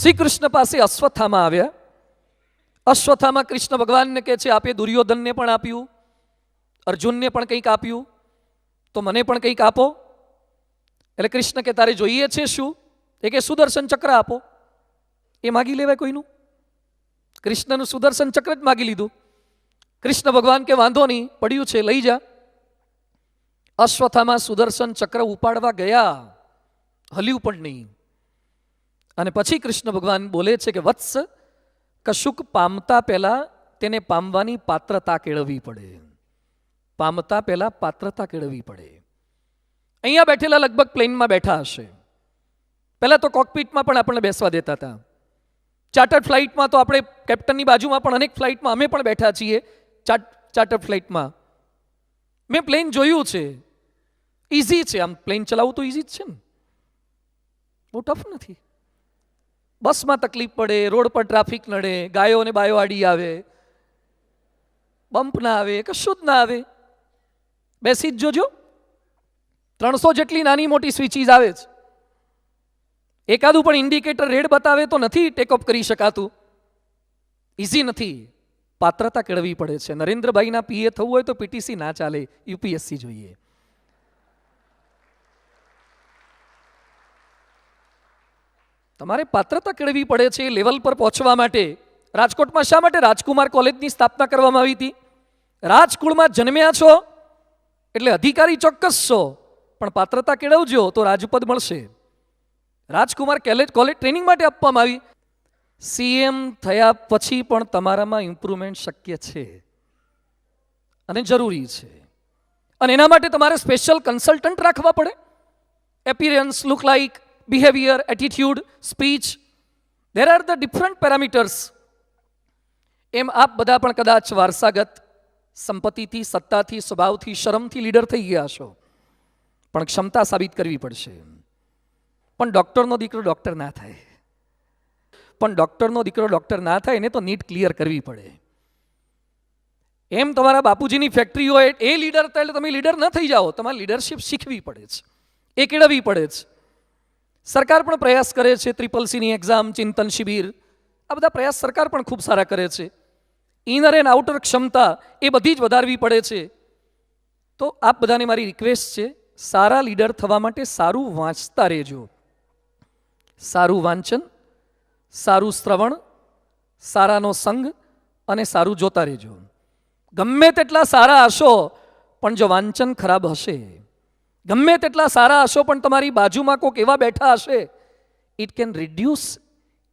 શ્રી કૃષ્ણ પાસે અશ્વત્થામા આવ્યા. અશ્વત્થામા કૃષ્ણ ભગવાનને કહે છે, આપે દુર્યોધનને પણ આપ્યું, અર્જુનને પણ કંઈક આપ્યું, તો મને પણ કંઈક આપો. એટલે કૃષ્ણ કે તારે જોઈએ છે શું? એ કે સુદર્શન ચક્ર આપો. એ માગી લેવાય કોઈનું? કૃષ્ણનું સુદર્શન ચક્ર જ માગી લીધું. કૃષ્ણ ભગવાન કે વાંધો નહીં, પડ્યું છે, લઈ જા. અશ્વત્થામા સુદર્શન ચક્ર ઉપાડવા ગયા, હલ્યું પણ નહીં. અને પછી કૃષ્ણ ભગવાન બોલે છે કે વત્સ, કશુંક પામતા પહેલા તેને પામવાની પાત્રતા કેળવવી પડે. પામતા પહેલા પાત્રતા કેળવવી પડે. અહીંયા બેઠેલા લગભગ પ્લેનમાં બેઠા હશે. પહેલા તો કોકપીટમાં પણ આપણને બેસવા દેતા હતા. ચાર્ટર્ડ ફ્લાઇટમાં તો આપણે કેપ્ટનની બાજુમાં પણ અનેક ફ્લાઇટમાં અમે પણ બેઠા છીએ. ચાર્ટર્ડ ફ્લાઇટમાં મેં પ્લેન જોયું છે. ઇઝી છે, આમ પ્લેન ચલાવવું તો ઇઝી જ છે ને, બહુ ટફ નથી. બસમાં તકલીફ પડે, રોડ પર ટ્રાફિક નડે, ગાયો અને બાયો આડી આવે, બમ્પ ના આવે, કશું જ ના આવે. બેસી જ જોજો, 300 જેટલી નાની મોટી સ્વિચીસ આવે છે. એકાદું પણ ઇન્ડિકેટર રેડ બતાવે તો નથી ટેકઅપ કરી શકાતું. ઇઝી નથી, પાત્રતા કેળવવી પડે છે. નરેન્દ્રભાઈના પીએ થવું હોય તો પીટીસી ના ચાલે, યુપીએસસી જોઈએ. તમારે પાત્રતા કેળવવી પડે છે એ લેવલ પર પહોંચવા માટે. રાજકોટમાં શા માટે રાજકુમાર કોલેજની સ્થાપના કરવામાં આવી હતી? રાજકુળમાં જન્મ્યા છો એટલે અધિકારી ચોક્કસ છો, પણ પાત્રતા કેળવજો તો રાજપદ મળશે. રાજકુમાર કોલેજ ટ્રેનિંગ માટે આપવામાં આવી. સીએમ થયા પછી પણ તમારામાં ઇમ્પ્રુવમેન્ટ શક્ય છે અને જરૂરી છે. અને એના માટે તમારે સ્પેશિયલ કન્સલ્ટન્ટ રાખવા પડે. Appearance, look like, behaviour, attitude, speech, there are the different parameters. એમ આપ બધા પણ કદાચ વારસાગત સંપત્તિથી, સત્તાથી, સ્વભાવથી, શરમથી લીડર થઈ ગયા છો, પણ ક્ષમતા સાબિત કરવી પડશે. પણ ડૉક્ટરનો દીકરો ડૉક્ટર ના થાય, પણ ડૉક્ટરનો દીકરો ડૉક્ટર ના થાય એને તો નીટ ક્લિયર કરવી પડે. એમ તમારા બાપુજીની ફેક્ટરી હોય એ લીડર થાય એટલે તમે લીડર ન થઈ જાઓ. તમારે લીડરશિપ શીખવી પડે છે, એ કેળવવી પડે છે. સરકાર પણ પ્રયાસ કરે છે, CCCની એક્ઝામ, ચિંતન શિબિર, આ બધા પ્રયાસ સરકાર પણ ખૂબ સારા કરે છે. ઇનર એન્ડ આઉટર ક્ષમતા એ બધી જ વધારવી પડે છે. તો આપ બધાને મારી રિક્વેસ્ટ છે, સારા લીડર થવા માટે સારું વાંચતા રહેજો. સારું વાંચન, સારું શ્રવણ, સારાનો સંગ અને સારું જોતા રહેજો. ગમે તેટલા સારા હશો પણ જો વાંચન ખરાબ હશે, ગમે તેટલા સારા હશો પણ તમારી બાજુમાં કોઈક એવા બેઠા હશે, it can reduce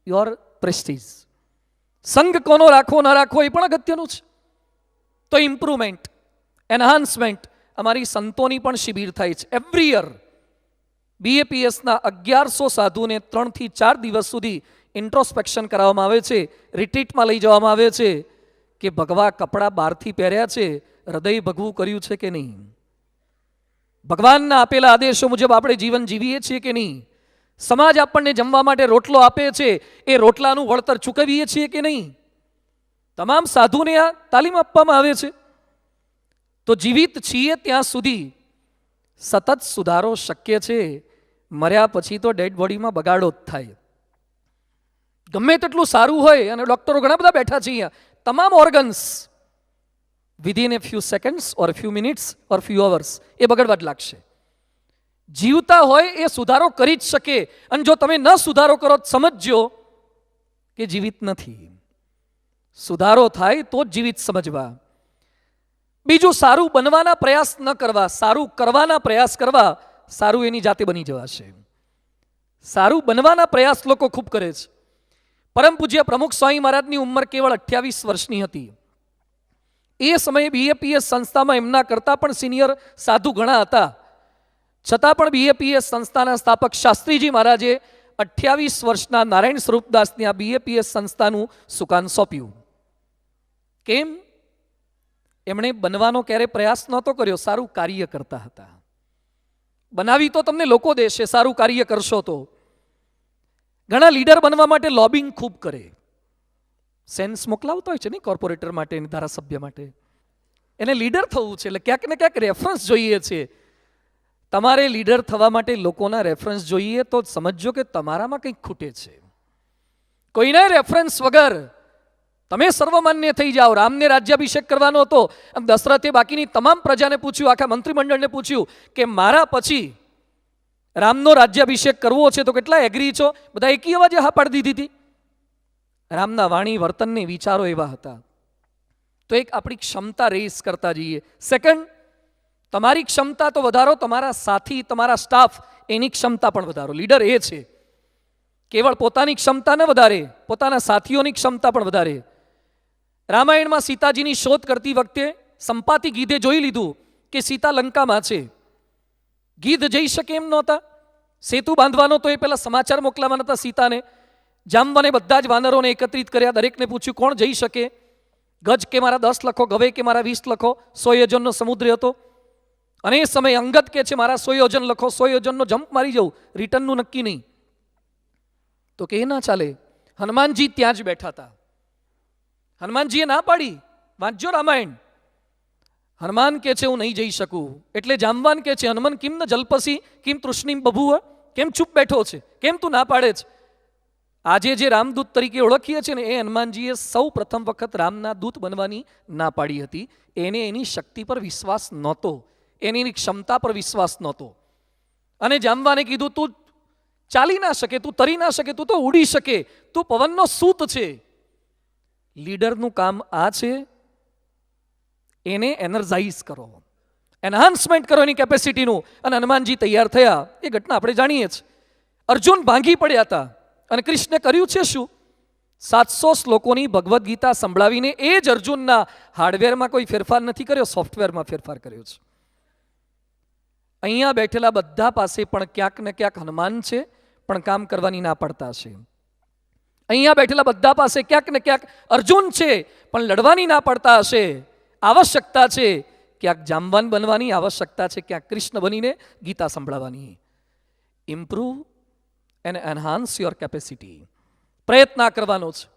your Prestige. સંગ કોનો રાખવો ન રાખવો એ પણ અગત્યનું છે. તો ઇમ્પ્રુવમેન્ટ, એન્હાન્સમેન્ટ, અમારી સંતોની પણ શિબિર થાય છે એવરી યર. BAPSના 1100 સાધુને 3 થી 4 દિવસ સુધી ઇન્ટ્રોસ્પેક્શન કરાવવામાં આવે છે, રિટ્રીટમાં લઈ જવામાં આવે છે કે ભગવા કપડાં બહારથી પહેર્યા છે, હૃદય ભગવું કર્યું છે કે નહીં, ભગવાનના આપેલા આદેશો મુજબ આપણે જીવન જીવીએ છીએ કે નહીં, સમાજ આપણને જમવા માટે રોટલો આપે છે, એ રોટલાનું વળતર ચૂકવીએ છીએ કે નહીં. તમામ સાધુને આ તાલીમ આપવામાં આવે છે. તો જીવિત છીએ ત્યાં સુધી સતત સુધારો શક્ય છે. મર્યા પછી તો ડેડ બોડીમાં બગાડો જ થાય. ગમે તેટલું સારું હોય, અને ડૉક્ટરો ઘણા બધા બેઠા છે અહીંયા, તમામ organs within a few seconds or few minutes or few hours એ બગડવા જ લાગશે. જીવતા હોય એ સુધારો કરી જ શકે. અને જો તમે ન સુધારો કરો સમજજો કે જીવિત નથી. સુધારો થાય તો જ જીવિત સમજવા. બીજું, સારું બનવાના પ્રયાસ ન કરવા, સારું કરવાના પ્રયાસ કરવા. સારું એની જાતે બની જવાશે. સારું બનવાના પ્રયાસ લોકો ખૂબ કરે છે. પરમ પૂજ્ય પ્રમુખ સ્વામી મહારાજની ઉંમર કેવળ 28 વર્ષની હતી. એ સમયે BAPS સંસ્થામાં એમના કરતાં પણ સિનિયર સાધુ ઘણા હતા. છતાં પણ BAPS સંસ્થાના સ્થાપક શાસ્ત્રીજી મહારાજે 28 વર્ષના નારાયણ સ્વરૂપદાસને આ BAPS સંસ્થાનું સુકાન સોંપ્યું. કેમ? એમણે બનવાનો ક્યારે પ્રયાસ નહોતો કર્યો, સારું કાર્ય કરતા હતા. બનાવી તો તમને લોકો દેશે, સારું કાર્ય કરશો તો. ઘણા લીડર બનવા માટે લોબિંગ ખૂબ કરે, સેન્સ મોકલાવતા હોય છે ને કોર્પોરેટર માટે, ધારાસભ્ય માટે. એને લીડર થવું છે એટલે ક્યાંક ને ક્યાંક રેફરન્સ જોઈએ છે. તમારે લીડર થવા માટે લોકોના રેફરન્સ જોઈએ તો સમજો કે તમારામાં કંઈક ખૂટે છે. કોઈને રેફરન્સ વગર તમે સર્વમાન્ય થઈ જાઓ. રામને રાજ્યાભિષેક કરવાનો હતો. આમ દશરથે બાકીની તમામ પ્રજાને પૂછ્યું, આખા મંત્રીમંડળને પૂછ્યું કે મારા પછી રામનો રાજ્યાભિષેક કરવો છે તો કેટલા એગ્રી છો? બધા એકી અવાજે હા પાડી દીધી હતી. રામના વાણી વર્તનને વિચારો એવા હતા. તો એક આપણી ક્ષમતા રેસ કરતા જઈએ. સેકન્ડ, તમારી ક્ષમતા તો વધારો, તમારા સાથી, તમારા સ્ટાફ એની ક્ષમતા પણ વધારો. લીડર એ છે કેવળ પોતાની ક્ષમતા ન વધારે, પોતાના સાથીઓની ક્ષમતા પણ વધારે. રામાયણમાં સીતાજીની શોધ કરતી વખતે સંપાતિ ગીધે જોઈ લીધું કે સીતા લંકામાં છે. ગીધ જઈ શકે એમ નહોતા. સેતુ બાંધવાનો તો એ પહેલા સમાચાર મોકલાવાના હતા સીતાને. જામવાને બધા જ વાનરોને એકત્રિત કર્યા, દરેકને પૂછ્યું કોણ જઈ શકે. ગજ કે મારા 10 લખો, ગવે કે મારા 20 લખો. 100 યોજનનો સમુદ્ર હતો અને એ સમયે અંગદ કે છે મારા 100 યોજન લખો. 100 યોજનનો જમ્પ મારી જવું, રિટર્નનું નક્કી નહીં. તો કે એ ના ચાલે. હનુમાનજી ત્યાં જ બેઠા હતા. હનુમાનજીએ ના પાડી. વાંચજો રામાયણ. હનુમાન કે છે હું નહીં જઈ શકું. એટલે જામવાન કે છે હનુમાન કિમ ન જલ્પસી કિમ તૃષ્ણિમ બભુવ, કેમ ચૂપ બેઠો છે, કેમ તું ના પાડે છે? આજે જે રામદૂત તરીકે ઓળખીએ છીએ ને, એ હનુમાનજીએ સૌ પ્રથમ વખત રામના દૂત બનવાની ના પાડી હતી. એને એની શક્તિ પર વિશ્વાસ નહોતો, એની ક્ષમતા પર વિશ્વાસ નહોતો. અને જામવાને કીધું તું ચાલી ના શકે, તું તરી ના શકે, તું તો ઉડી શકે, તું પવનનો સૂત છે. લીડરનું કામ આ છે, એને એનર્જાઇઝ કરો, એનહાન્સમેન્ટ કરો એની કેપેસિટીનું. અને હનુમાનજી તૈયાર થયા એ ઘટના આપણે જાણીએ છીએ. અર્જુન ભાંગી પડ્યા હતા અને કૃષ્ણે કર્યું છે શું? 700 શ્લોકોની ભગવદ્ ગીતા સંભળાવીને એ જ અર્જુનના હાર્ડવેરમાં કોઈ ફેરફાર નથી કર્યો, સોફ્ટવેરમાં ફેરફાર કર્યો છે. અહીંયા બેઠેલા બધા પાસે પણ ક્યાંક ને ક્યાંક હનુમાન છે, પણ કામ કરવાની ના પડતા છે. અહીંયા બેઠેલા બધા પાસે ક્યાંક ને ક્યાંક અર્જુન છે, પણ લડવાની ના પડતા હશે. આવશ્યકતા છે ક્યાંક જામવાન બનવાની, આવશ્યકતા છે ક્યાંક કૃષ્ણ બનીને ગીતા સંભળાવવાની. Improve and enhance your capacity. પ્રયત્ન કરવાનો છે.